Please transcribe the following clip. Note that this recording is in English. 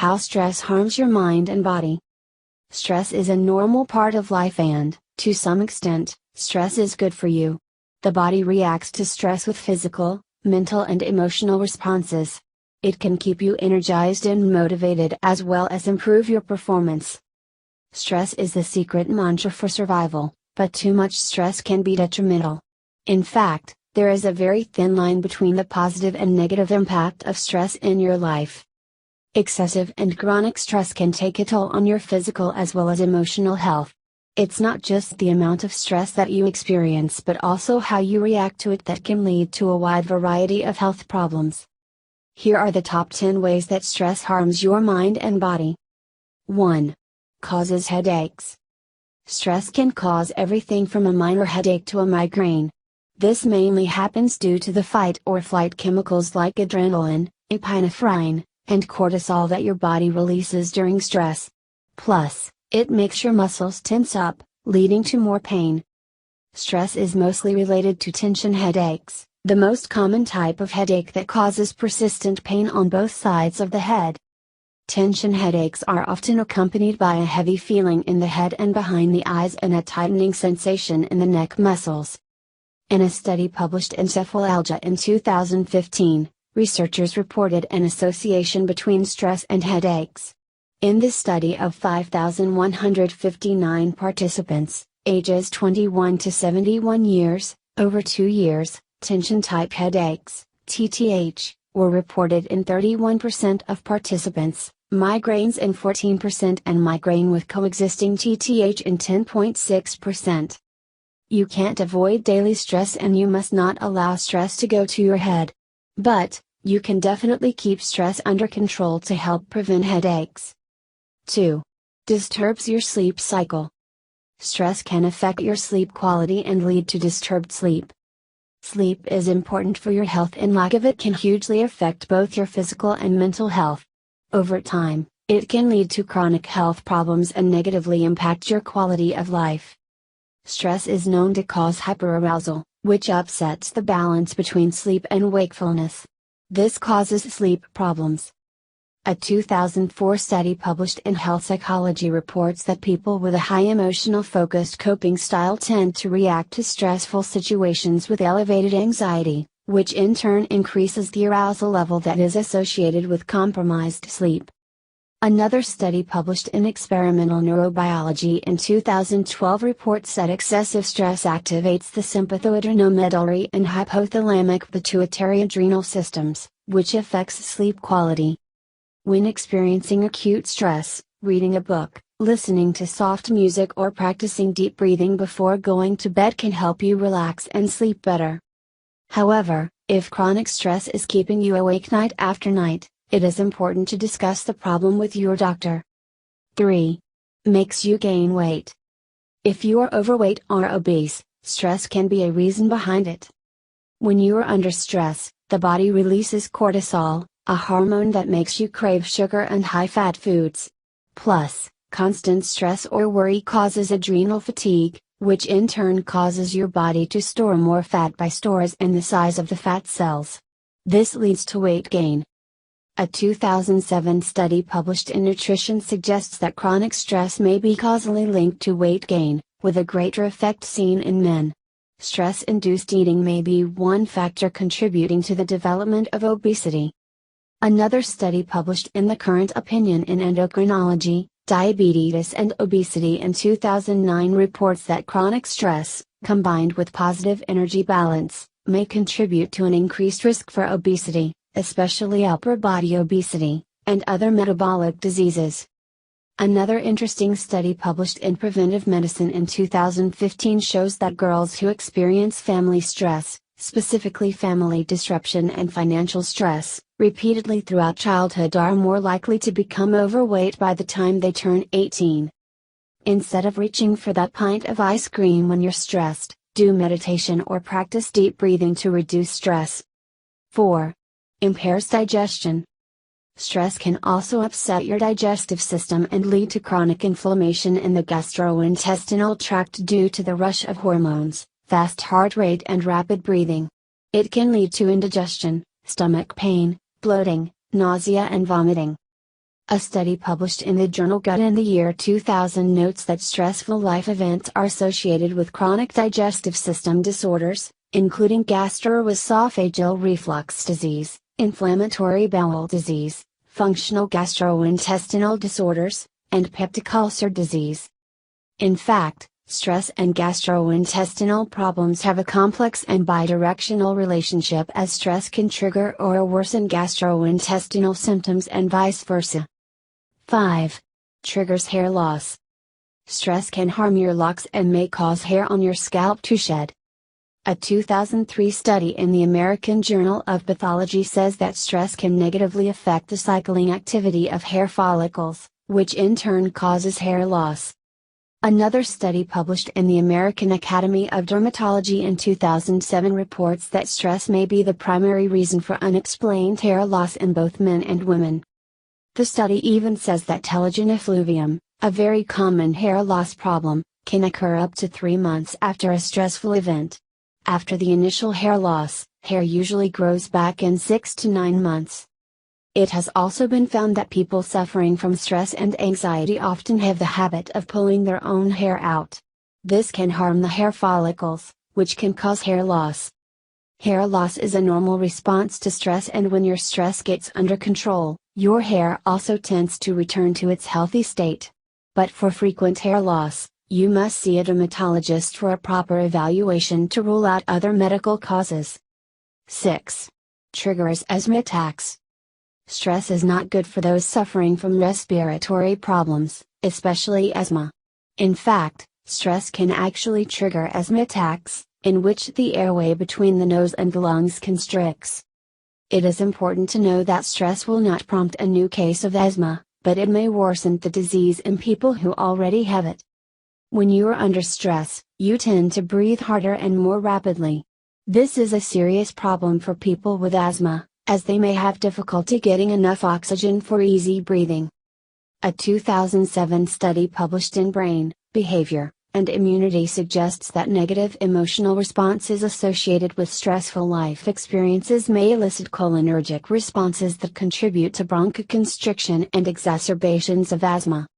How stress harms your mind and body. Stress is a normal part of life and, to some extent, stress is good for you. The body reacts to stress with physical, mental and emotional responses. It can keep you energized and motivated as well as improve your performance. Stress is the secret mantra for survival, but too much stress can be detrimental. In fact, there is a very thin line between the positive and negative impact of stress in your life. Excessive and chronic stress can take a toll on your physical as well as emotional health. It's not just the amount of stress that you experience but also how you react to it that can lead to a wide variety of health problems. Here are the top 10 ways that stress harms your mind and body. 1. Causes headaches. Stress can cause everything from a minor headache to a migraine. This mainly happens due to the fight or flight chemicals like adrenaline, epinephrine, and cortisol that your body releases during stress. Plus, it makes your muscles tense up, leading to more pain. Stress is mostly related to tension headaches, the most common type of headache that causes persistent pain on both sides of the head. Tension headaches are often accompanied by a heavy feeling in the head and behind the eyes and a tightening sensation in the neck muscles. In a study published in Cephalalgia in 2015, researchers reported an association between stress and headaches. In this study of 5,159 participants, ages 21 to 71 years, over 2 years, tension-type headaches, TTH, were reported in 31% of participants, migraines in 14% and migraine with coexisting TTH in 10.6%. You can't avoid daily stress and you must not allow stress to go to your head. But, you can definitely keep stress under control to help prevent headaches. 2. Disturbs your sleep cycle. Stress can affect your sleep quality and lead to disturbed sleep. Sleep is important for your health and lack of it can hugely affect both your physical and mental health. Over time, it can lead to chronic health problems and negatively impact your quality of life. Stress is known to cause hyperarousal, which upsets the balance between sleep and wakefulness. This causes sleep problems. A 2004 study published in Health Psychology reports that people with a high emotional focused coping style tend to react to stressful situations with elevated anxiety, which in turn increases the arousal level that is associated with compromised sleep. Another study published in Experimental Neurobiology in 2012 reports that excessive stress activates the sympathoadrenomedullary and hypothalamic pituitary adrenal systems, which affects sleep quality. When experiencing acute stress, reading a book, listening to soft music or practicing deep breathing before going to bed can help you relax and sleep better. However, if chronic stress is keeping you awake night after night, it is important to discuss the problem with your doctor. 3. Makes you gain weight. If you are overweight or obese, stress can be a reason behind it. When you are under stress, the body releases cortisol, a hormone that makes you crave sugar and high-fat foods. Plus, constant stress or worry causes adrenal fatigue, which in turn causes your body to store more fat by stores in the size of the fat cells. This leads to weight gain. A 2007 study published in Nutrition suggests that chronic stress may be causally linked to weight gain, with a greater effect seen in men. Stress-induced eating may be one factor contributing to the development of obesity. Another study published in the Current Opinion in Endocrinology, Diabetes and Obesity in 2009 reports that chronic stress, combined with positive energy balance, may contribute to an increased risk for obesity, especially upper body obesity, and other metabolic diseases. Another interesting study published in Preventive Medicine in 2015 shows that girls who experience family stress, specifically family disruption and financial stress, repeatedly throughout childhood are more likely to become overweight by the time they turn 18. Instead of reaching for that pint of ice cream when you're stressed, do meditation or practice deep breathing to reduce stress. 4. Impairs digestion. Stress can also upset your digestive system and lead to chronic inflammation in the gastrointestinal tract due to the rush of hormones, fast heart rate and rapid breathing. It can lead to indigestion, stomach pain, bloating, nausea and vomiting. A study published in the journal Gut in the year 2000 notes that stressful life events are associated with chronic digestive system disorders, including gastroesophageal reflux disease, inflammatory bowel disease, functional gastrointestinal disorders, and peptic ulcer disease. In fact, stress and gastrointestinal problems have a complex and bidirectional relationship, as stress can trigger or worsen gastrointestinal symptoms and vice versa. 5. Triggers hair loss. Stress can harm your locks and may cause hair on your scalp to shed. A 2003 study in the American Journal of Pathology says that stress can negatively affect the cycling activity of hair follicles, which in turn causes hair loss. Another study published in the American Academy of Dermatology in 2007 reports that stress may be the primary reason for unexplained hair loss in both men and women. The study even says that telogen effluvium, a very common hair loss problem, can occur up to 3 months after a stressful event. After the initial hair loss, hair usually grows back in 6 to 9 months. It has also been found that people suffering from stress and anxiety often have the habit of pulling their own hair out. This can harm the hair follicles, which can cause hair loss. Hair loss is a normal response to stress, and when your stress gets under control, your hair also tends to return to its healthy state. But for frequent hair loss, you must see a dermatologist for a proper evaluation to rule out other medical causes. 6. Triggers asthma attacks. Stress is not good for those suffering from respiratory problems, especially asthma. In fact, stress can actually trigger asthma attacks, in which the airway between the nose and the lungs constricts. It is important to know that stress will not prompt a new case of asthma, but it may worsen the disease in people who already have it. When you are under stress, you tend to breathe harder and more rapidly. This is a serious problem for people with asthma, as they may have difficulty getting enough oxygen for easy breathing. A 2007 study published in Brain, Behavior, and Immunity suggests that negative emotional responses associated with stressful life experiences may elicit cholinergic responses that contribute to bronchoconstriction and exacerbations of asthma.